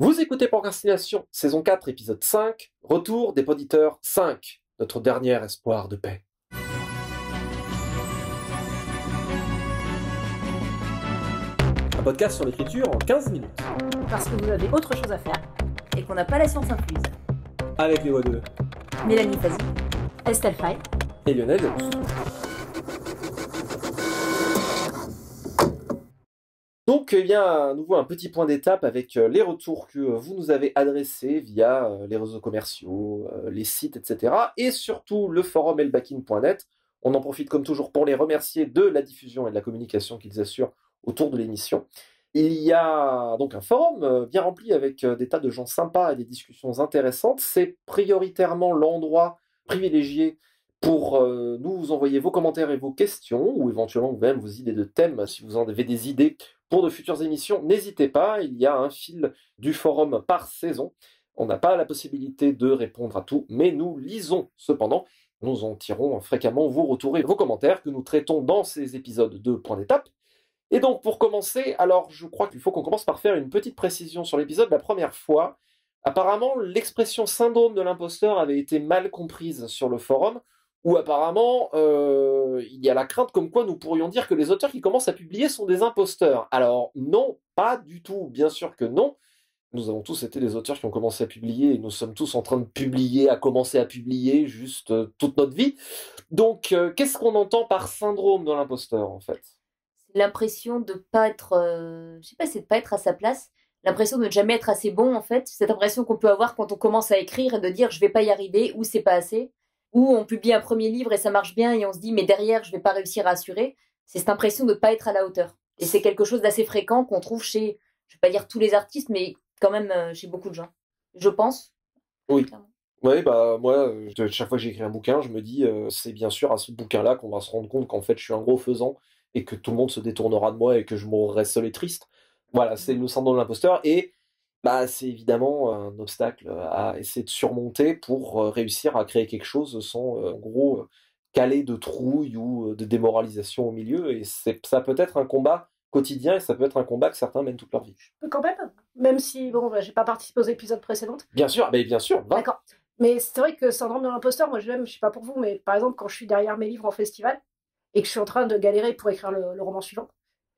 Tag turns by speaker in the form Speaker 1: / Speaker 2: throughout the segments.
Speaker 1: Vous écoutez Procrastination, saison 4, épisode 5, Retour des Poditeurs 5, notre dernier espoir de paix. Un podcast sur l'écriture en 15 minutes.
Speaker 2: Parce que vous avez autre chose à faire et qu'on n'a pas la science infuse.
Speaker 1: Avec les voix de
Speaker 2: Mélanie Fazi, Estelle Fay
Speaker 1: et Lionel Delous. Donc, à nouveau un petit point d'étape avec les retours que vous nous avez adressés via les réseaux commerciaux, les sites, etc. Et surtout le forum elbakin.net. On en profite comme toujours pour les remercier de la diffusion et de la communication qu'ils assurent autour de l'émission. Il y a donc un forum bien rempli avec des tas de gens sympas et des discussions intéressantes. C'est prioritairement l'endroit privilégié pour nous envoyer vos commentaires et vos questions, ou éventuellement même vos idées de thèmes, si vous en avez des idées pour de futures émissions, n'hésitez pas, il y a un fil du forum par saison. On n'a pas la possibilité de répondre à tout, mais nous lisons cependant. Nous en tirons fréquemment vos retours et vos commentaires que nous traitons dans ces épisodes de Point d'étape. Et donc pour commencer, alors je crois qu'il faut qu'on commence par faire une petite précision sur l'épisode. La première fois, apparemment l'expression syndrome de l'imposteur avait été mal comprise sur le forum, où apparemment il y a la crainte comme quoi nous pourrions dire que les auteurs qui commencent à publier sont des imposteurs. Alors non, pas du tout, bien sûr que non. Nous avons tous été des auteurs qui ont commencé à publier, et nous sommes tous en train de publier, à commencer à publier, juste toute notre vie. Donc qu'est-ce qu'on entend par syndrome de l'imposteur en fait?
Speaker 2: C'est l'impression de pas être, je sais pas, c'est de pas être à sa place. L'impression de ne jamais être assez bon en fait. Cette impression qu'on peut avoir quand on commence à écrire et de dire je vais pas y arriver ou c'est pas assez. Ou on publie un premier livre et ça marche bien et on se dit mais derrière je vais pas réussir à assurer. C'est cette impression de pas être à la hauteur. Et c'est quelque chose d'assez fréquent qu'on trouve chez, je vais pas dire tous les artistes, mais quand même chez beaucoup de gens. Je pense.
Speaker 1: Oui.
Speaker 2: Clairement.
Speaker 1: Oui, bah moi, chaque fois que j'écris un bouquin, je me dis, c'est bien sûr à ce bouquin-là qu'on va se rendre compte qu'en fait je suis un gros faisant et que tout le monde se détournera de moi et que je mourrai seul et triste. Voilà, c'est le syndrome de l'imposteur et bah c'est évidemment un obstacle à essayer de surmonter pour réussir à créer quelque chose sans, en gros, caler de trouille ou de démoralisation au milieu. Et ça peut être un combat quotidien et ça peut être un combat que certains mènent toute leur vie.
Speaker 3: Quand même si, bon, j'ai pas participé aux épisodes précédents.
Speaker 1: Bien sûr, mais bien sûr, va.
Speaker 3: D'accord. Mais c'est vrai que syndrome de l'imposteur, moi je l'aime, je sais pas pour vous, mais par exemple, quand je suis derrière mes livres en festival et que je suis en train de galérer pour écrire le roman suivant,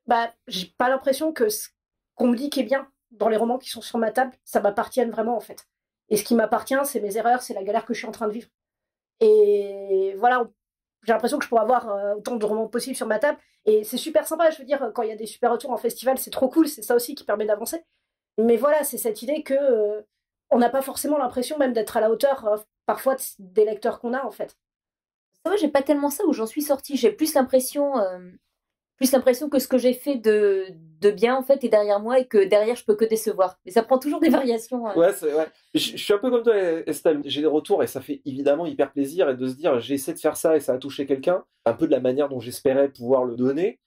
Speaker 3: bah, j'ai pas l'impression que ce qu'on me dit qui est bien dans les romans qui sont sur ma table, ça m'appartienne vraiment en fait. Et ce qui m'appartient, c'est mes erreurs, c'est la galère que je suis en train de vivre. Et voilà, j'ai l'impression que je pourrais avoir autant de romans possibles sur ma table. Et c'est super sympa, je veux dire, quand il y a des super retours en festival, c'est trop cool, c'est ça aussi qui permet d'avancer. Mais voilà, c'est cette idée que on n'a pas forcément l'impression même d'être à la hauteur parfois des lecteurs qu'on a en fait.
Speaker 2: Ça va, j'ai pas tellement ça où j'en suis sortie. J'ai plus l'impression que ce que j'ai fait de bien en fait est derrière moi et que derrière je peux que décevoir. Mais ça prend toujours des variations.
Speaker 1: Ouais, c'est ouais. Je suis un peu comme toi, Estelle. J'ai des retours et ça fait évidemment hyper plaisir et de se dire j'ai essayé de faire ça et ça a touché quelqu'un, un peu de la manière dont j'espérais pouvoir le donner.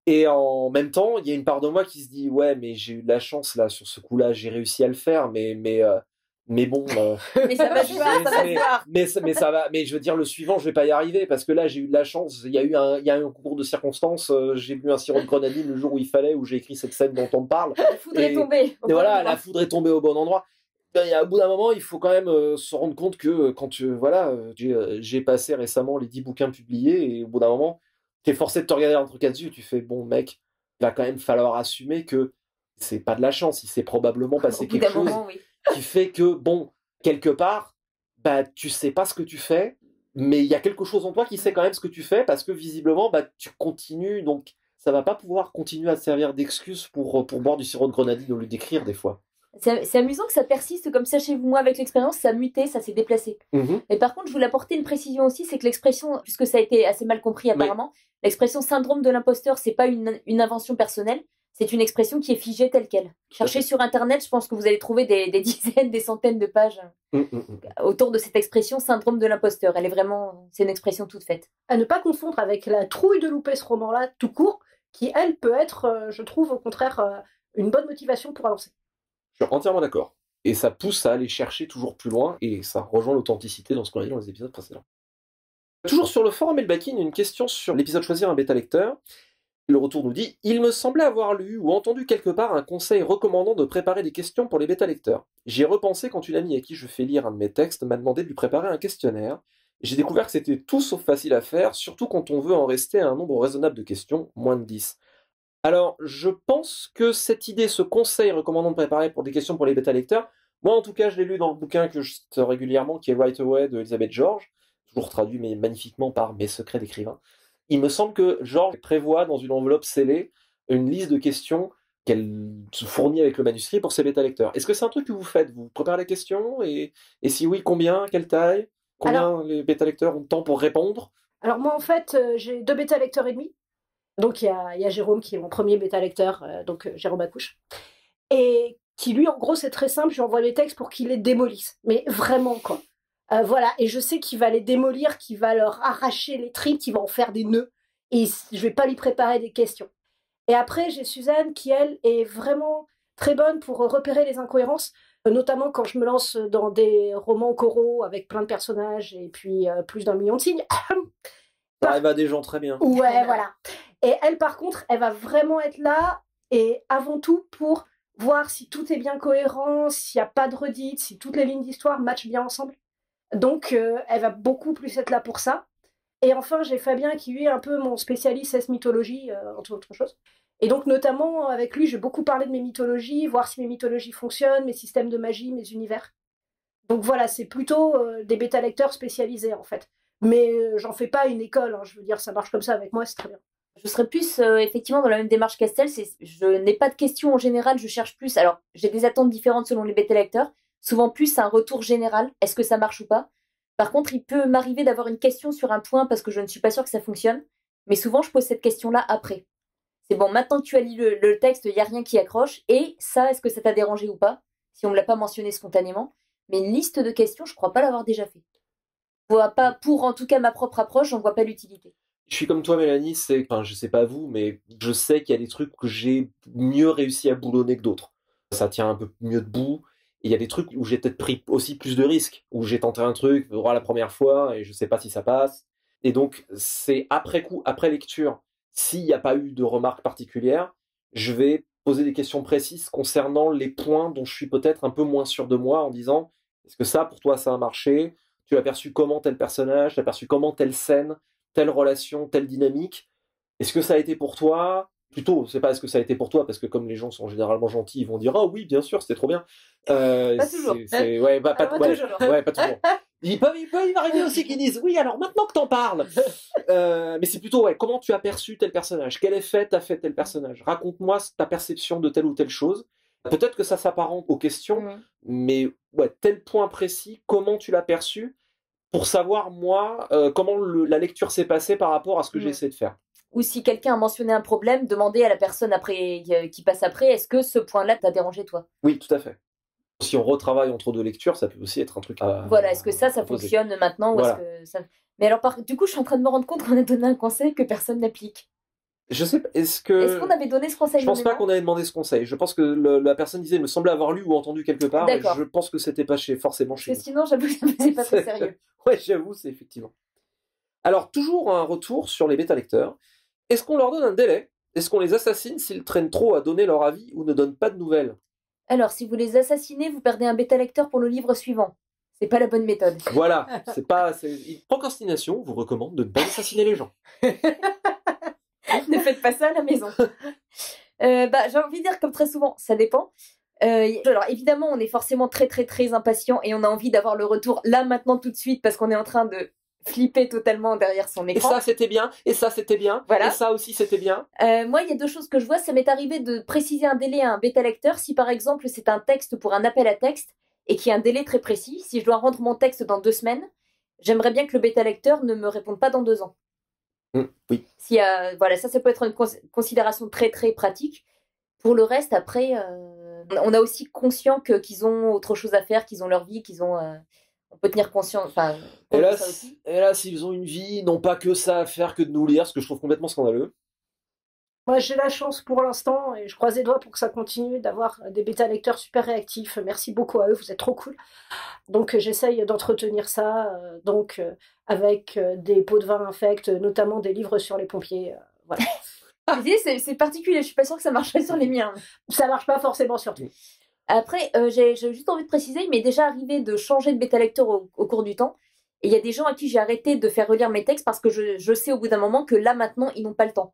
Speaker 1: Et en même temps, il y a une part de moi qui se dit ouais, mais j'ai eu de la chance là sur ce coup-là, j'ai réussi à le faire, mais bon.
Speaker 2: Mais ça va se voir, ça va se voir.
Speaker 1: Mais ça va. Mais je veux dire le suivant, je vais pas y arriver parce que là j'ai eu de la chance. Il y a eu un concours de circonstances. J'ai bu un sirop de grenadine le jour où il fallait, où j'ai écrit cette scène dont on me parle.
Speaker 2: La foudre est tombée.
Speaker 1: Et voilà, la foudre est tombée au bon endroit. Au bout d'un moment, il faut quand même se rendre compte que quand j'ai passé récemment les 10 bouquins publiés et au bout d'un moment, t'es forcé de te regarder entre quatre yeux. Tu fais bon mec, il va quand même falloir assumer que c'est pas de la chance. Il s'est probablement passé quelque chose
Speaker 2: Oui.
Speaker 1: qui fait que bon, quelque part, bah tu sais pas ce que tu fais, mais il y a quelque chose en toi qui sait quand même ce que tu fais parce que visiblement, bah tu continues. Donc ça va pas pouvoir continuer à te servir d'excuse pour boire du sirop de grenadine au lieu d'écrire des fois.
Speaker 2: C'est amusant que ça persiste comme ça chez vous. Moi, avec l'expérience, ça a muté, ça s'est déplacé. Mais par contre, je voulais apporter une précision aussi, c'est que l'expression, puisque ça a été assez mal compris apparemment, l'expression syndrome de l'imposteur, c'est pas une invention personnelle, c'est une expression qui est figée telle qu'elle. Cherchez sur Internet, je pense que vous allez trouver des dizaines, des centaines de pages autour de cette expression syndrome de l'imposteur. Elle est vraiment, c'est une expression toute faite.
Speaker 3: À ne pas confondre avec la trouille de louper ce roman-là tout court, qui elle peut être, je trouve au contraire, une bonne motivation pour avancer.
Speaker 1: Je suis entièrement d'accord. Et ça pousse à aller chercher toujours plus loin, et ça rejoint l'authenticité dans ce qu'on a dit dans les épisodes précédents. Toujours sur le forum Elbakin, une question sur l'épisode Choisir un bêta lecteur. Le retour nous dit « Il me semblait avoir lu ou entendu quelque part un conseil recommandant de préparer des questions pour les bêta-lecteurs. J'y ai repensé quand une amie à qui je fais lire un de mes textes m'a demandé de lui préparer un questionnaire. J'ai découvert que c'était tout sauf facile à faire, surtout quand on veut en rester à un nombre raisonnable de questions, moins de 10. » Alors, je pense que cette idée, ce conseil recommandant de préparer pour des questions pour les bêta-lecteurs, moi en tout cas je l'ai lu dans le bouquin que je cite régulièrement, qui est Right Away de Elizabeth George, toujours traduit mais magnifiquement par Mes secrets d'écrivain. Il me semble que George prévoit dans une enveloppe scellée une liste de questions qu'elle se fournit avec le manuscrit pour ses bêta-lecteurs. Est-ce que c'est un truc que vous faites? Vous préparez la question et si oui, combien? Quelle taille? Combien les bêta-lecteurs ont de temps pour répondre?
Speaker 3: Alors moi en fait, j'ai 2 bêta-lecteurs et demi. Donc il y a Jérôme qui est mon premier bêta-lecteur, donc Jérôme Accouche. Et qui lui, en gros, c'est très simple, je lui envoie les textes pour qu'il les démolisse. Mais vraiment, quoi. Voilà, et je sais qu'il va les démolir, qu'il va leur arracher les tripes, qu'il va en faire des nœuds, et je vais pas lui préparer des questions. Et après, j'ai Suzanne qui, elle, est vraiment très bonne pour repérer les incohérences, notamment quand je me lance dans des romans coraux avec plein de personnages et puis plus d'1 million de signes.
Speaker 1: Ça arrive à des gens très bien.
Speaker 3: Ouais, voilà. Et elle, par contre, elle va vraiment être là, et avant tout pour voir si tout est bien cohérent, s'il n'y a pas de redites, si toutes les lignes d'histoire matchent bien ensemble. Donc, elle va beaucoup plus être là pour ça. Et enfin, j'ai Fabien qui, lui, est un peu mon spécialiste S-mythologie, entre autres choses. Et donc, notamment, avec lui, j'ai beaucoup parlé de mes mythologies, voir si mes mythologies fonctionnent, mes systèmes de magie, mes univers. Donc voilà, c'est plutôt des bêta-lecteurs spécialisés, en fait. Mais j'en fais pas une école, hein, je veux dire, ça marche comme ça avec moi, c'est très bien.
Speaker 2: Je serais plus effectivement dans la même démarche qu'Estelle, je n'ai pas de questions en général, je cherche plus. Alors, j'ai des attentes différentes selon les bêta-lecteurs, souvent plus un retour général, est-ce que ça marche ou pas. Par contre, il peut m'arriver d'avoir une question sur un point parce que je ne suis pas sûre que ça fonctionne, mais souvent je pose cette question-là après. C'est bon, maintenant que tu as lu le texte, il n'y a rien qui accroche, et ça, est-ce que ça t'a dérangé ou pas, si on ne me l'a pas mentionné spontanément. Mais une liste de questions, je ne crois pas l'avoir déjà fait. Pas, pour en tout cas ma propre approche, j'en vois pas l'utilité.
Speaker 1: Je suis comme toi, Mélanie, enfin, je sais pas vous, mais je sais qu'il y a des trucs que j'ai mieux réussi à boulonner que d'autres. Ça tient un peu mieux debout. Et il y a des trucs où j'ai peut-être pris aussi plus de risques, où j'ai tenté un truc la première fois et je sais pas si ça passe. Et donc, c'est après coup, après lecture, s'il n'y a pas eu de remarques particulières, je vais poser des questions précises concernant les points dont je suis peut-être un peu moins sûr de moi en disant, est-ce que ça, pour toi, ça a marché? Tu as perçu comment tel personnage? Tu as perçu comment telle scène? Telle relation, telle dynamique, est-ce que ça a été pour toi? Plutôt, c'est pas est-ce que ça a été pour toi, parce que comme les gens sont généralement gentils, ils vont dire « Ah oui, bien sûr, c'était trop bien ».
Speaker 2: Pas toujours.
Speaker 1: Ouais, pas
Speaker 2: toujours.
Speaker 1: Ouais, pas toujours. Il peut arriver aussi qu'ils disent « Oui, alors maintenant que t'en parles ». Mais c'est plutôt, ouais, comment tu as perçu tel personnage? Quel effet t'as fait tel personnage? Raconte-moi ta perception de telle ou telle chose. Peut-être que ça s'apparente aux questions, mais ouais, tel point précis, comment tu l'as perçu? Pour savoir, moi, comment la lecture s'est passée par rapport à ce que j'ai essayé de faire.
Speaker 2: Ou si quelqu'un a mentionné un problème, demander à la personne après qui passe après, est-ce que ce point-là t'a dérangé, toi?
Speaker 1: Oui, tout à fait. Si on retravaille entre deux lectures, ça peut aussi être un truc à...
Speaker 2: Voilà, est-ce que ça fonctionne maintenant ou est-ce que ça... Mais alors, du coup, je suis en train de me rendre compte qu'on a donné un conseil que personne n'applique.
Speaker 1: Je sais pas,
Speaker 2: est-ce qu'on avait donné ce conseil?
Speaker 1: Je pense pas qu'on avait demandé ce conseil. Je pense que la personne disait, il me semblait avoir lu ou entendu quelque part, et je pense que c'était pas forcément chez nous.
Speaker 2: Parce que sinon, j'avoue que c'est pas très sérieux.
Speaker 1: Ouais, j'avoue, c'est effectivement. Alors, toujours un retour sur les bêta-lecteurs. Est-ce qu'on leur donne un délai? Est-ce qu'on les assassine s'ils traînent trop à donner leur avis ou ne donnent pas de nouvelles?
Speaker 2: Alors, si vous les assassinez, vous perdez un bêta-lecteur pour le livre suivant. C'est pas la bonne méthode.
Speaker 1: Voilà, Procrastination vous recommande de ne pas assassiner les gens.
Speaker 2: Ne faites pas ça à la maison. J'ai envie de dire comme très souvent, ça dépend. Alors évidemment, on est forcément très très très impatient et on a envie d'avoir le retour là maintenant tout de suite parce qu'on est en train de flipper totalement derrière son écran.
Speaker 1: Et ça c'était bien, et ça c'était bien, voilà. Et ça aussi c'était bien.
Speaker 2: Moi, il y a 2 choses que je vois. Ça m'est arrivé de préciser un délai à un bêta-lecteur si par exemple c'est un texte pour un appel à texte et qu'il y a un délai très précis. Si je dois rendre mon texte dans 2 semaines, j'aimerais bien que le bêta-lecteur ne me réponde pas dans 2 ans.
Speaker 1: Oui.
Speaker 2: Voilà, ça peut être une considération très très pratique. Pour le reste, après, on a aussi conscient qu'ils ont autre chose à faire, qu'ils ont leur vie, on peut tenir conscience.
Speaker 1: Et là, s'ils ont une vie, n'ont pas que ça à faire que de nous lire, ce que je trouve complètement scandaleux.
Speaker 3: Moi, j'ai la chance pour l'instant, et je croise les doigts pour que ça continue, d'avoir des bêta-lecteurs super réactifs. Merci beaucoup à eux, vous êtes trop cool. Donc, j'essaye d'entretenir ça, avec des pots de vin infects, notamment des livres sur les pompiers. Voilà.
Speaker 2: C'est particulier, je suis pas sûre que ça marcherait sur les miens.
Speaker 3: Ça marche pas forcément sur tout.
Speaker 2: Après, j'ai juste envie de préciser, il m'est déjà arrivé de changer de bêta-lecteur au cours du temps. Et il y a des gens à qui j'ai arrêté de faire relire mes textes parce que je sais au bout d'un moment que là, maintenant, ils n'ont pas le temps.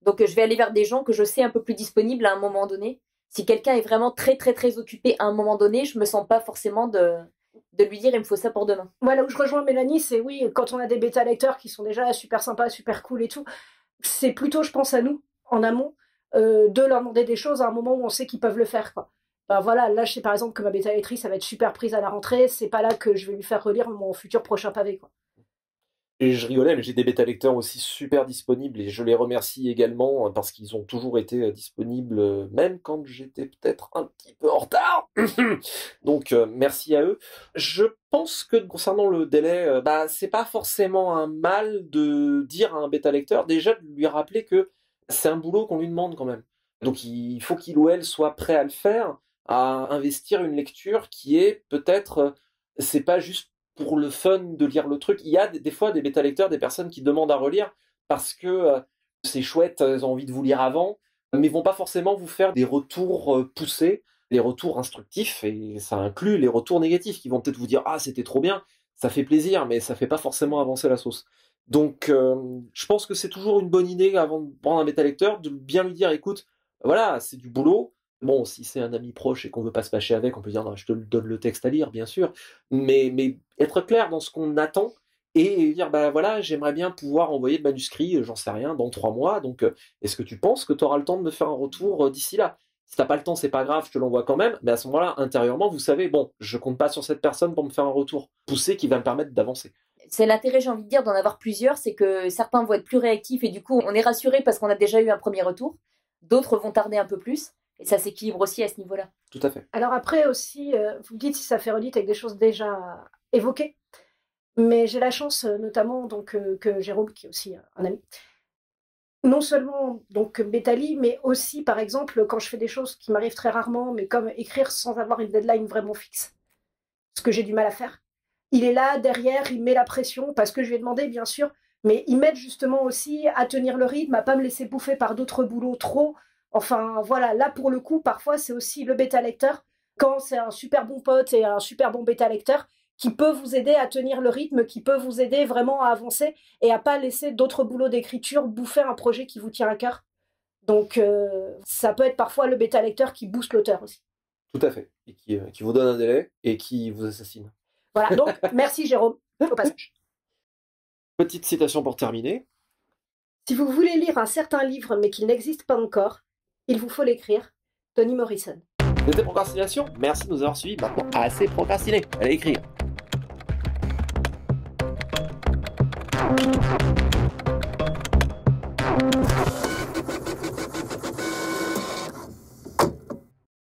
Speaker 2: Donc, je vais aller vers des gens que je sais un peu plus disponibles à un moment donné. Si quelqu'un est vraiment très, très, très occupé à un moment donné, je me sens pas forcément de lui dire il me faut ça pour demain.
Speaker 3: Voilà où je rejoins Mélanie, c'est oui, quand on a des bêta-lecteurs qui sont déjà super sympas, super cool et tout, c'est plutôt, je pense, à nous, en amont, de leur demander des choses à un moment où on sait qu'ils peuvent le faire, quoi. Ben voilà, là, je sais par exemple que ma bêta-lectrice, ça va être super prise à la rentrée, c'est pas là que je vais lui faire relire mon futur prochain pavé, quoi.
Speaker 1: Et je rigolais, mais j'ai des bêta-lecteurs aussi super disponibles et je les remercie également parce qu'ils ont toujours été disponibles, même quand j'étais peut-être un petit peu en retard. Donc, merci à eux. Je pense que concernant le délai, c'est pas forcément un mal de dire à un bêta-lecteur, déjà de lui rappeler que c'est un boulot qu'on lui demande quand même. Donc, il faut qu'il ou elle soit prêt à le faire, à investir une lecture qui est peut-être, c'est pas juste pour le fun de lire le truc. Il y a des fois des bêta-lecteurs, des personnes qui demandent à relire parce que c'est chouette, elles ont envie de vous lire avant, mais vont pas forcément vous faire des retours poussés, des retours instructifs, et ça inclut les retours négatifs qui vont peut-être vous dire « Ah, c'était trop bien », ça fait plaisir, mais ça fait pas forcément avancer la sauce. Donc, je pense que c'est toujours une bonne idée avant de prendre un bêta-lecteur, de bien lui dire « Écoute, voilà, c'est du boulot ». Bon, si c'est un ami proche et qu'on veut pas se fâcher avec, on peut dire non, je te donne le texte à lire, bien sûr, mais être clair dans ce qu'on attend et dire voilà, j'aimerais bien pouvoir envoyer le manuscrit, j'en sais rien, dans 3 mois, donc est-ce que tu penses que tu auras le temps de me faire un retour d'ici là? Si t'as pas le temps, c'est pas grave, je te l'envoie quand même, mais à ce moment-là, intérieurement, vous savez, bon, je compte pas sur cette personne pour me faire un retour poussé qui va me permettre d'avancer.
Speaker 2: C'est l'intérêt, j'ai envie de dire, d'en avoir plusieurs, c'est que certains vont être plus réactifs et du coup, on est rassuré parce qu'on a déjà eu un premier retour, d'autres vont tarder un peu plus. Et ça s'équilibre aussi à ce niveau-là.
Speaker 1: Tout à fait.
Speaker 3: Alors après aussi, vous me dites si ça fait relite avec des choses déjà évoquées. Mais j'ai la chance, notamment donc, que Jérôme, qui est aussi un ami, non seulement donc Bétali, mais aussi, par exemple, quand je fais des choses qui m'arrivent très rarement, mais comme écrire sans avoir une deadline vraiment fixe, ce que j'ai du mal à faire. Il est là, derrière, il met la pression, parce que je lui ai demandé, bien sûr, mais il m'aide justement aussi à tenir le rythme, à pas me laisser bouffer par d'autres boulots trop. Enfin, voilà, là, pour le coup, parfois, c'est aussi le bêta-lecteur, quand c'est un super bon pote et un super bon bêta-lecteur, qui peut vous aider à tenir le rythme, qui peut vous aider vraiment à avancer et à pas laisser d'autres boulots d'écriture bouffer un projet qui vous tient à cœur. Donc, ça peut être parfois le bêta-lecteur qui booste l'auteur aussi.
Speaker 1: Tout à fait. Et qui vous donne un délai et qui vous assassine.
Speaker 3: Voilà, donc, merci Jérôme, au passage.
Speaker 1: Petite citation pour terminer.
Speaker 3: Si vous voulez lire un certain livre mais qu'il n'existe pas encore, il vous faut l'écrire. Toni Morrison.
Speaker 1: C'était Procrastination. Merci de nous avoir suivis. Maintenant, assez procrastiné. Allez écrire.